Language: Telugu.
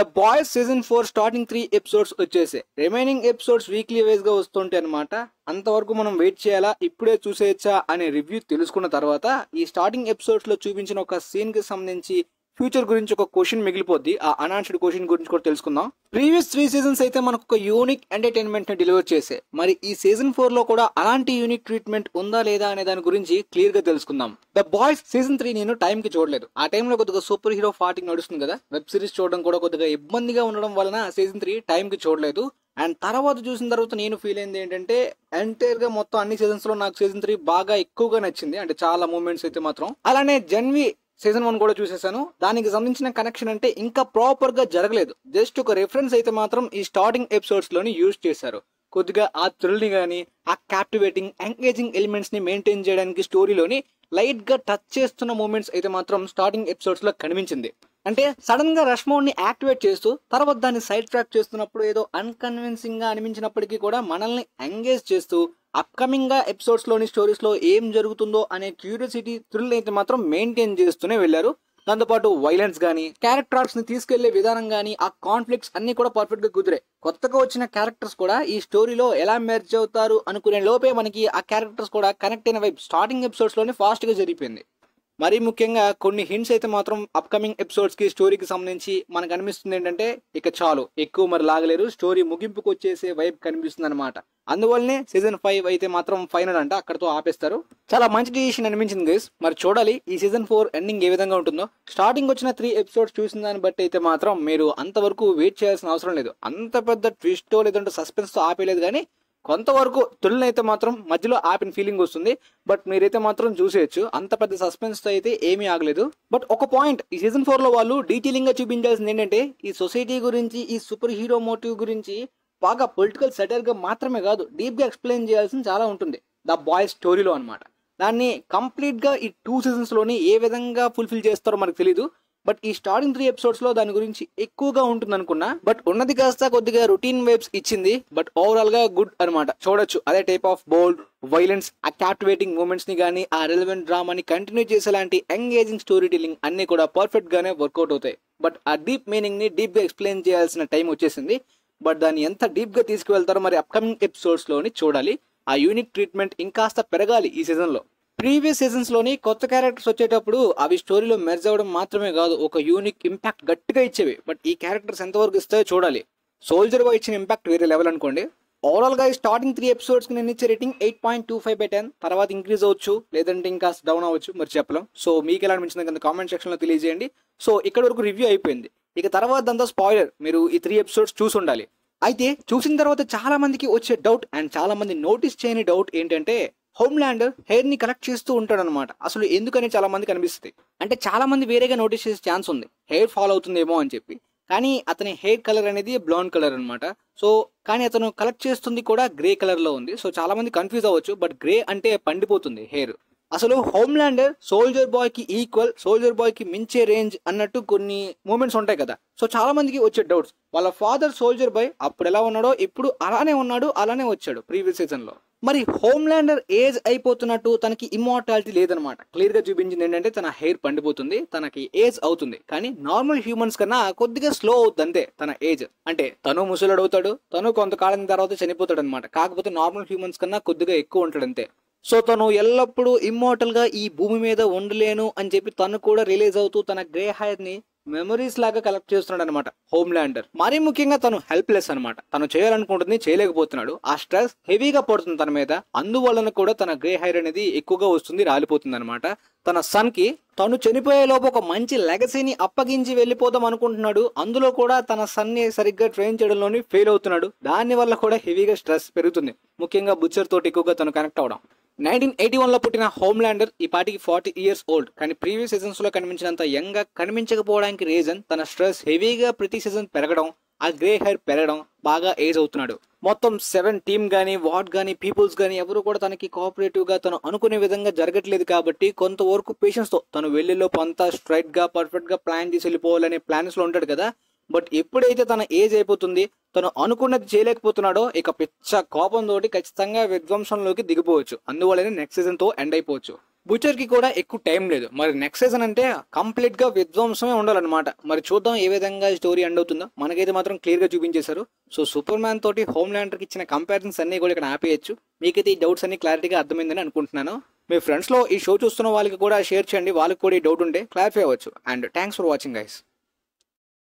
The boys season 4 starting 3 episodes వచ్చేసాయి. రిమైనింగ్ ఎపిసోడ్స్ వీక్లీ వైజ్ గా వస్తుంటాయి అనమాట. అంతవరకు మనం వెయిట్ చేయాలా, ఇప్పుడే చూసేయచ్చా అనే రివ్యూ తెలుసుకున్న తర్వాత ఈ స్టార్టింగ్ ఎపిసోడ్స్ లో చూపించిన ఒక సీన్ కి సంబంధించి ఫ్యూచర్ గురించి ఒక క్వశ్చన్ మిగిలిపోద్ది. ఆ అనాన్స్డ్ క్వశ్చన్ గురించి కూడా తెలుసుకుందాం. ప్రీవియస్ 3 సీజన్స్ అయితే మనకు ఒక యూనిక్ ఎంటర్టైన్మెంట్ ని డెలివర్ చేసాయి. మరి ఈ సీజన్ 4 లో కూడా అలాంటి యూనిక్ ట్రీట్మెంట్ ఉందా లేదా అనే దాని గురించి క్లియర్ గా తెలుసుకుందాం. ద బాయ్స్ సీజన్ 3 నేను టైం కి చూడలేదు. ఆ టైంలో కొద్దిగా సూపర్ హీరో ఫాటింగ్ నడుస్తుంది కదా, వెబ్ సిరీస్ చూడడం కూడా కొద్దిగా ఇబ్బందిగా ఉండడం వలన సీజన్ 3 టైం కి చూడలేదు. అండ్ తర్వాత చూసిన తర్వాత నేను ఫీల్ అయింది ఏంటంటే, ఎంటైర్ గా మొత్తం అన్ని సీజన్స్ లో నాకు సీజన్ 3 బాగా ఎక్కువగా నచ్చింది. అంటే చాలా మూమెంట్స్ అయితే మాత్రం. అలానే జన్వి సీజన్ 1 కూడా చూసేసాను. దానికి సంబంధించిన కనెక్షన్ అంటే ఇంకా ప్రాపర్ గా జరగలేదు. జస్ట్ ఒక రెఫరెన్స్ అయితే మాత్రం ఈ స్టార్టింగ్ ఎపిసోడ్స్ లోని యూజ్ చేశారు. కొద్దిగా ఆ థ్రిల్ ని గానీ, ఆ క్యాప్టివేటింగ్ ఎంగేజింగ్ ఎలిమెంట్స్ ని మెయింటైన్ చేయడానికి స్టోరీలోని లైట్ గా టచ్ చేస్తున్న మూమెంట్స్ అయితే మాత్రం స్టార్టింగ్ ఎపిసోడ్స్ లో కనిపించింది. అంటే సడన్ గా రష్ మోడ్ ని యాక్టివేట్ చేస్తూ తర్వాత దాన్ని సైడ్ ట్రాక్ చేస్తున్నప్పుడు ఏదో అన్కన్విన్సింగ్ గా అనిపించినప్పటికీ కూడా మనల్ని ఎంగేజ్ చేస్తూ అప్కమింగ్ గా ఎపిసోడ్స్ లోని స్టోరీస్ లో ఏం జరుగుతుందో అనే క్యూరియాసిటీ థ్రిల్ అయితే మాత్రం మెయింటైన్ చేస్తూనే వెళ్లారు. దాంతోపాటు వైలెన్స్ గానీ, క్యారెక్టర్ ఆర్ట్స్ ని తీసుకెళ్లే విధానం గానీ, ఆ కాన్ఫ్లిక్ట్స్ అన్ని కూడా పర్ఫెక్ట్ గా కుదిరాయి. కొత్తగా వచ్చిన క్యారెక్టర్స్ కూడా ఈ స్టోరీలో ఎలా మెర్జ్ అవుతారు అనుకునే లోపే మనకి ఆ క్యారెక్టర్స్ కూడా కనెక్ట్ అయిన వైపు స్టార్టింగ్ ఎపిసోడ్స్ లోనే ఫాస్ట్ గా జరిగిపోయింది. మరీ ముఖ్యంగా కొన్ని హింట్స్ అయితే మాత్రం అప్కమింగ్ ఎపిసోడ్స్ కి స్టోరీకి సంబంధించి మనకు అనిపిస్తుంది ఏంటంటే, ఇక చాలు ఎక్కువ మరి లాగలేరు, స్టోరీ ముగింపుకు వచ్చేసే వైపు కనిపిస్తుంది అనమాట. అందువల్లనే సీజన్ 5 అయితే మాత్రం ఫైనల్ అంట, అక్కడతో ఆపేస్తారు. చాలా మంచి డిసిషన్ అనిపించింది గైస్. మరి చూడాలి ఈ సీజన్ 4 ఎండింగ్ ఏ విధంగా ఉంటుందో. స్టార్టింగ్ వచ్చిన 3 ఎపిసోడ్స్ చూసిన దాన్ని బట్టి అయితే మాత్రం మీరు అంతవరకు వెయిట్ చేయాల్సిన అవసరం లేదు. అంత పెద్ద ట్విస్టో లేదంటే సస్పెన్స్ తో ఆపేయలేదు, కానీ కొంతవరకు థ్రిల్ అయితే మాత్రం మధ్యలో ఆపిన ఫీలింగ్ వస్తుంది. బట్ మీరైతే మాత్రం చూసేయచ్చు, అంత పెద్ద సస్పెన్స్ తో అయితే ఏమీ ఆగలేదు. బట్ ఒక పాయింట్, ఈ సీజన్ 4 లో వాళ్ళు డీటెయిలింగ్ గా చూపించాల్సింది ఏంటంటే, ఈ సొసైటీ గురించి, ఈ సూపర్ హీరో మోటివ్ గురించి బాగా పొలిటికల్ సెటర్ గా మాత్రమే కాదు, డీప్ గా ఎక్స్ప్లెయిన్ చేయాల్సింది చాలా ఉంటుంది ద బాయ్స్ స్టోరీలో అనమాట. దాన్ని కంప్లీట్ గా ఈ 2 సీజన్స్ లోని ఏ విధంగా ఫుల్ఫిల్ చేస్తారో మనకు తెలియదు. బట్ ఈ స్టార్టింగ్ 3 ఎపిసోడ్స్ లో దాని గురించి ఎక్కువగా ఉంటుంది అనుకున్నా. బట్ ఉన్నది కాస్త కొద్దిగా రొటీన్ వైబ్స్ ఇచ్చింది. బట్ ఓవరాల్ గా గుడ్ అనమాట, చూడొచ్చు. అదే టైప్ ఆఫ్ బోల్డ్ వైలెన్స్, ఆ క్యాప్టివేటింగ్ మూమెంట్స్ ని గానీ, ఆ రెలవెంట్ డ్రామాని కంటిన్యూ చేసేలాంటి ఎంగేజింగ్ స్టోరీ టెల్లింగ్ అన్ని కూడా పర్ఫెక్ట్ గానే వర్కౌట్ అవుతాయి. బట్ ఆ డీప్ మీనింగ్ ని డీప్ గా ఎక్స్ప్లెయిన్ చేయాల్సిన టైం వచ్చేసింది. బట్ దాన్ని ఎంత డీప్ గా తీసుకువెళ్తారో మరి అప్కమింగ్ ఎపిసోడ్స్ లోని చూడాలి. ఆ యూనిక్ ట్రీట్మెంట్ ఇంకాస్త పెరగాలి ఈ సీజన్ లో. ప్రీవియస్ సీజన్స్ లోని కొత్త క్యారెక్టర్స్ వచ్చేటప్పుడు అవి స్టోరీలో మెర్జ్ అవ్వడం మాత్రమే కాదు, ఒక యూనిక్ ఇంపాక్ట్ గట్టిగా ఇచ్చేవి. బట్ ఈ క్యారెక్టర్స్ ఎంతవరకు ఇస్తాయో చూడాలి. సోల్జర్ బాయ్ ఇచ్చిన ఇంపాక్ట్ వేరే లెవెల్ అనుకోండి. ఓవరాల్ గా ఈ స్టార్టింగ్ 3 ఎపిసోడ్స్ కి నేను ఇచ్చే రేటింగ్ 8.25/10. తర్వాత ఇంక్రీజ్ అవ్వచ్చు, లేదంటే ఇంకా డౌన్ అవ్వచ్చు, మరి చెప్పలేం. సో మీకు ఎలా అనిపించింది కింద కామెంట్ సెక్షన్ లో తెలియజేయండి. సో ఇక్కడ వరకు రివ్యూ అయిపోయింది. ఇక తర్వాత అంతా స్పాయిలర్, మీరు ఈ 3 ఎపిసోడ్స్ చూసి ఉండాలి. అయితే చూసిన తర్వాత చాలా మందికి వచ్చే డౌట్, అండ్ చాలా మంది నోటీస్ చేయని డౌట్ ఏంటంటే, హోమ్లాండర్ హెయిర్ ని కలెక్ట్ చేస్తూ ఉంటాడు అనమాట. అసలు ఎందుకని చాలా మందికి అనిపిస్తుంది. అంటే చాలా మంది వేరేగా నోటీస్ చేసే ఛాన్స్ ఉంది, హెయిర్ ఫాల్ అవుతుందేమో అని చెప్పి. కానీ అతని హెయిర్ కలర్ అనేది బ్లౌండ్ కలర్ అనమాట. సో కానీ అతను కలెక్ట్ చేస్తుంది కూడా గ్రే కలర్ లో ఉంది. సో చాలా మంది కన్ఫ్యూజ్ అవ్వచ్చు. బట్ గ్రే అంటే పండిపోతుంది హెయిర్. అసలు హోమ్లాండర్ సోల్జర్ బాయ్ కి ఈక్వల్, సోల్జర్ బాయ్ కి మించే రేంజ్ అన్నట్టు కొన్ని మూమెంట్స్ ఉంటాయి కదా. సో చాలా మందికి వచ్చే డౌట్స్, వాళ్ళ ఫాదర్ సోల్జర్ బాయ్ అప్పుడు ఎలా ఉన్నాడో ఇప్పుడు అలానే ఉన్నాడు, అలానే వచ్చాడు ప్రీవియస్ సీజన్ లో. మరి హోమ్లాండర్ ఏజ్ అయిపోతున్నట్టు తనకి ఇమ్మార్టాలిటీ లేదనమాట. క్లియర్ గా చూపించింది ఏంటంటే, తన హెయిర్ పండిపోతుంది, తనకి ఏజ్ అవుతుంది. కానీ నార్మల్ హ్యూమన్స్ కన్నా కొద్దిగా స్లో అవుతుంది అంతే తన ఏజ్. అంటే తను ముసలుడు అవుతాడు, తను కొంతకాలం తర్వాత చనిపోతాడు అనమాట. కాకపోతే నార్మల్ హ్యూమన్స్ కన్నా కొద్దిగా ఎక్కువ ఉంటాడు అంతే. సో తను ఎల్లప్పుడూ ఇమ్మోర్టల్ గా ఈ భూమి మీద ఉండలేను అని చెప్పి తను కూడా రిలీజ్ అవుతూ తన గ్రే హెయిర్ ని మెమరీస్ లాగా కలెక్ట్ చేస్తున్నాడు అనమాట హోమ్లాండర్. మరీ ముఖ్యంగా తను హెల్ప్లెస్ అనమాట. తను చేయాలనుకుంటుంది, చేయలేకపోతున్నాడు. ఆ స్ట్రెస్ హెవీగా పడుతుంది తన మీద. అందువలన కూడా తన గ్రే హెయిర్ అనేది ఎక్కువగా వస్తుంది, రాలిపోతుంది అనమాట. తన సన్ కి తను చనిపోయే లోపు ఒక మంచి లెగసీని అప్పగించి వెళ్ళిపోదాం అనుకుంటున్నాడు. అందులో కూడా తన సన్ ని సరిగ్గా ట్రైన్ చేయడంలోని ఫెయిల్ అవుతున్నాడు. దాని వల్ల కూడా హెవీగా స్ట్రెస్ పెరుగుతుంది. ముఖ్యంగా బుచ్చర్ తోటి ఎక్కువగా తను కనెక్ట్ అవడం. 1981 లో పుట్టిన హోమ్లాండర్ ఈ పాటికి 40 years ఓల్డ్. కానీ ప్రీవియస్ సీజన్స్ లో కనిపించినంత యంగ్ గా కనిపించకపోవడానికి రీజన్ తన స్ట్రెస్ హెవీగా ప్రతి సీజన్ పెరగడం, ఆ గ్రే హెయిర్ పెరగడం, బాగా ఏజ్ అవుతున్నాడు. మొత్తం 7 టీమ్ గానీ, వార్డ్ గానీ, పీపుల్స్ గానీ ఎవరు కూడా తనకి కోఆపరేటివ్ గా తను అనుకునే విధంగా జరగట్లేదు. కాబట్టి కొంతవరకు పేషెన్స్ తో తను వెళ్లేలోపు అంతా స్ట్రైట్ గా పర్ఫెక్ట్ గా ప్లాన్ చేసి వెళ్ళిపోవాలనే ప్లాన్స్ లో ఉంటాడు కదా. బట్ ఎప్పుడైతే తన ఏజ్ అయిపోతుంది, తను అనుకున్నది చేయలేకపోతున్నాడో, ఇక పిచ్చ కోపంతో ఖచ్చితంగా విధ్వంసంలోకి దిగిపోవచ్చు. అందువల్లనే నెక్స్ట్ సీజన్ తో ఎండ్ అయిపోవచ్చు. బుచర్ కి కూడా ఎక్కువ టైం లేదు. మరి నెక్స్ట్ సీజన్ అంటే కంప్లీట్ గా విధ్వంసమే ఉండాలన్నమాట. మరి చూద్దాం ఏ విధంగా స్టోరీ ఎండ్ అవుతుందో. మనకైతే మాత్రం క్లియర్ గా చూపించేశారు. సో సూపర్ మ్యాన్ తోటి హోమ్ ల్యాండర్ కి ఇచ్చిన కంపారిజన్స్ అన్ని కూడా ఇక్కడ ఆపేయచ్చు. మీకైతే ఈ డౌట్స్ అన్ని క్లారిటీగా అర్థమైందని అనుకుంటున్నాను. మీ ఫ్రెండ్స్ లో ఈ షో చూస్తున్న వాళ్ళకి కూడా షేర్ చేయండి. వాళ్ళకి కూడా ఈ డౌట్ ఉంటే క్లారిఫై అవ్వచ్చు. And thanks for watching guys.